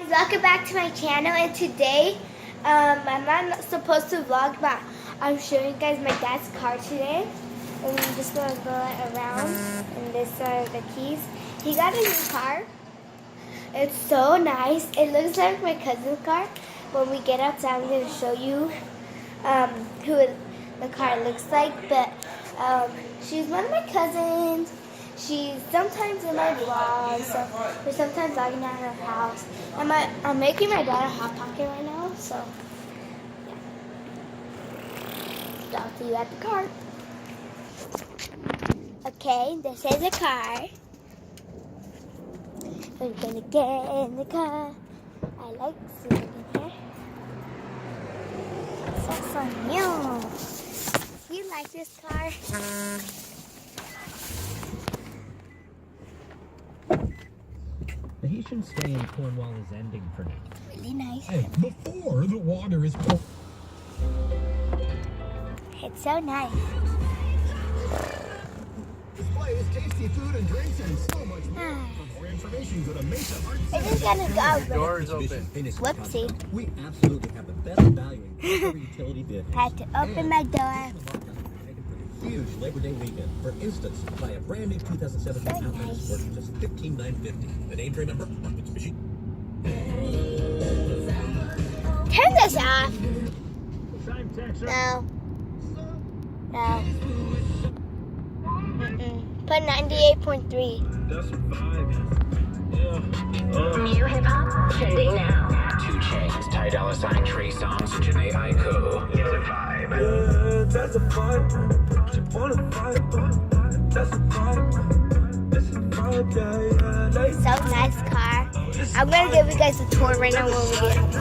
welcome back to my channel, and today I'm not supposed to vlog, but I'm showing you guys my dad's car today, and we're just gonna go around, and this are the keys. He got a new car. It's so nice. It looks like my cousin's car. When we get outside, I'm gonna show you who the car looks like, but she's one of my cousins. She's sometimes in my vlogs, so we're sometimes vlogging at her house. And I'm making my dad a hot pocket right now, so yeah. I'll see you at the car. Okay, this is the car. We're gonna get in the car. I like sitting in here. So new. You like this car? The Haitian stay in Cornwall is ending for now. Really nice. Hey, before the water is cold. It's so nice. Displays, tasty food and drinks, and so much more. For information, go to Mesa Art It is gonna go. Doors open. Whoopsie. We absolutely have the best value in every utility vehicle. Had to open my door. Huge Labor Day weekend. For instance, buy a brand new 2017 So Outlander nice. Sport for just $15,950. The name to remember? Mitsubishi. Turn this off. No. No. Put 98.3. New hip hop trending now. 2 Chainz, Ty Dolla $ign, Trey Songz, and Jhené Aiko. It's a vibe. Yeah, that's a vibe. She wanna vibe. That's a vibe. That's a vibe, yeah, yeah. So nice car. I'm gonna give you guys a tour right now when we get home.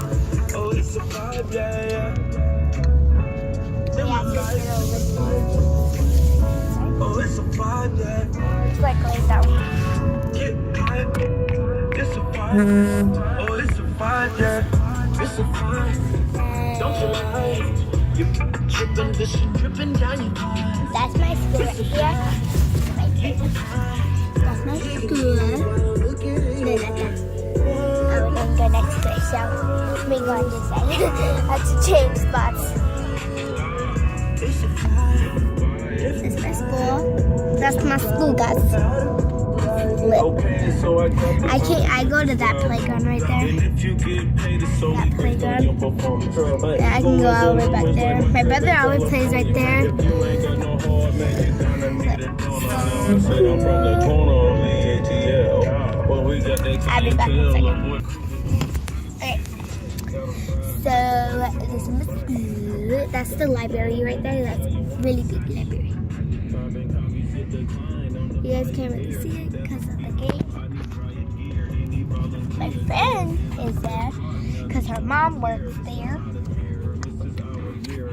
Oh, it's a vibe, yeah, yeah. We have to get over. Oh, it's a vibe, yeah. It's like right down. Get hype. It's a vibe. Oh, it's a vibe, yeah. It's a vibe. Don't you lie. You dripping, this shit dripping down your eyes. That's my school right here. That's my school. Then I'm gonna go next to it, so we go on this side. I have to change spots. This is my school. That's my school, guys. Okay, so I go to that playground right there. That playground. And I can go all the way back there. My brother always plays right there. I'll be back in a second. Okay. So this is my school. That's the library right there. That's a really big library. You guys can't really see it because of the gate. My friend is there because her mom works there.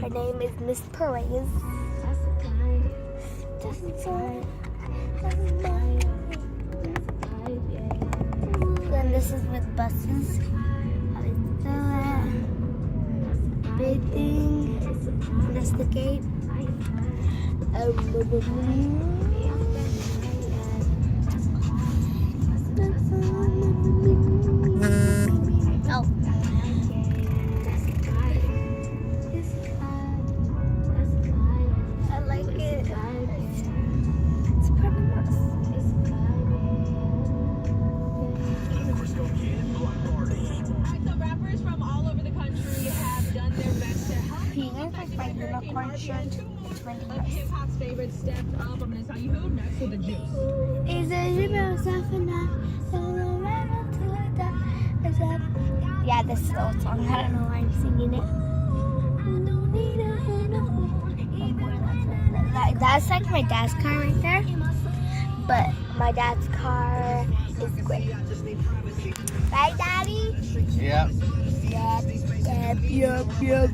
Her name is Miss Perez. Then this is with buses. Big thing. That's the gate. Oh. I like it. It's pretty nice. So rappers from all over the country have done their best to help. He looks like my unicorn shirt. It's really nice. Hip hop's favorite stepped up. I'm gonna tell you who next with the juice. Is a yeah, this is the old song. I don't know why I'm singing it. That's like my dad's car right there. But my dad's car is great. Right, Daddy? Yep. Yep.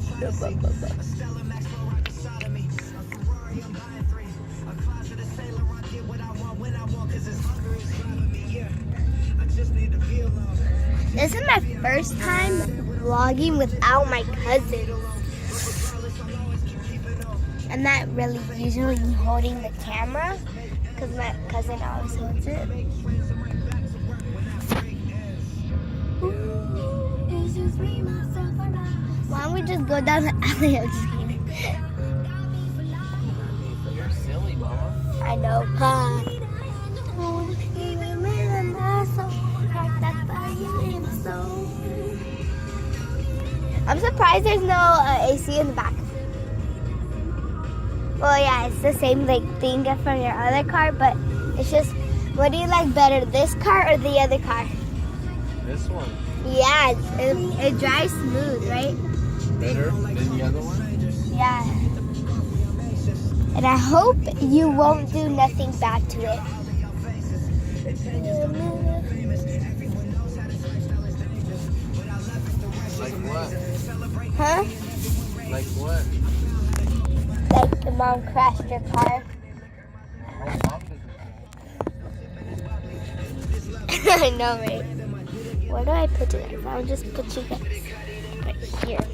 This is my first time vlogging without my cousins. I'm not really usually holding the camera because my cousin always holds it. Ooh. Why don't we just go down the alley? I'm just kidding. You're silly, Mama. I know. I'm surprised there's no AC in the back. Well, yeah, it's the same like thing from your other car, but it's just, what do you like better, this car or the other car? This one. Yeah, it drives smooth, right? Better than the other one? Yeah. And I hope you won't do nothing bad to it. Like what? Huh? Like what? Like your mom crashed your car. Oh, Mom did. I know, right? Where do I put it? I'll just put you guys right here.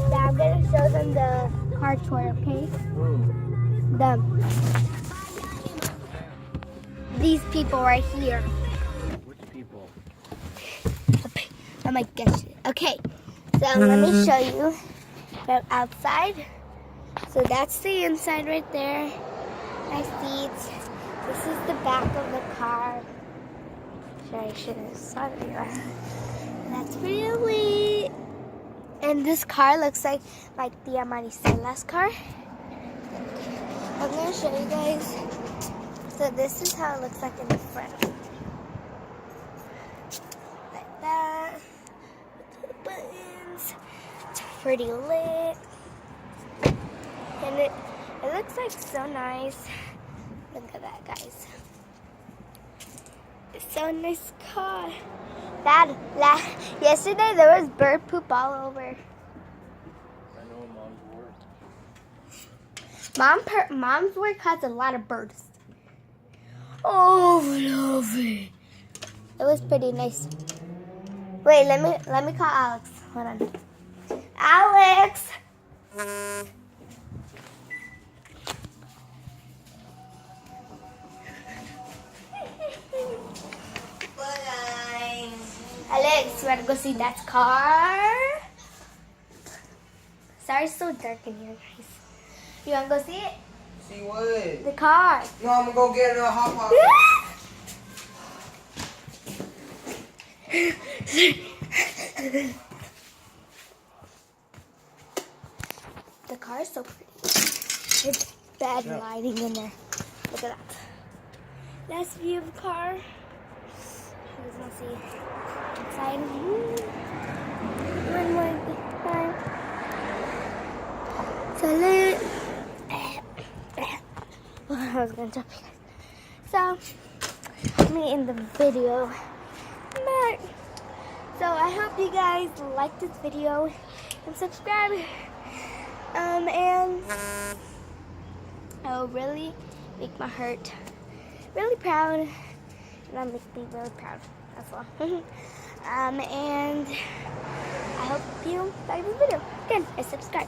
Now I'm gonna show them the car tour, okay? Them. These people right here. Which people? I might guess it. Okay, so let me show you from outside. So that's the inside right there. Nice seats. This is the back of the car. Sorry, I shouldn't have saw it. That's really. And this car looks like Tia Maricela's car. I'm gonna show you guys. So this is how it looks like in the front. Like that. With the buttons. It's pretty lit. And it looks like so nice. Look at that, guys. It's so nice car. Dad, yesterday there was bird poop all over. I know Mom's work. Mom's work has a lot of birds. Oh, lovely. It was pretty nice. Wait, let me call Alex. Hold on. Alex. Alex, you want to go see Dad's car? Sorry, it's so dark in here, guys. You want to go see it? See what? The car. No, I'm gonna go get a hot pot. The car is so pretty. It's bad lighting in there. Look at that. That's view of the car. You guys want to see inside? One more time. So lit. I was gonna jump you guys. So, me in the video. So I hope you guys like this video and subscribe. And it'll really make my heart really proud. And that'll make me really proud. That's all. And I hope you like this video. Again, and subscribe.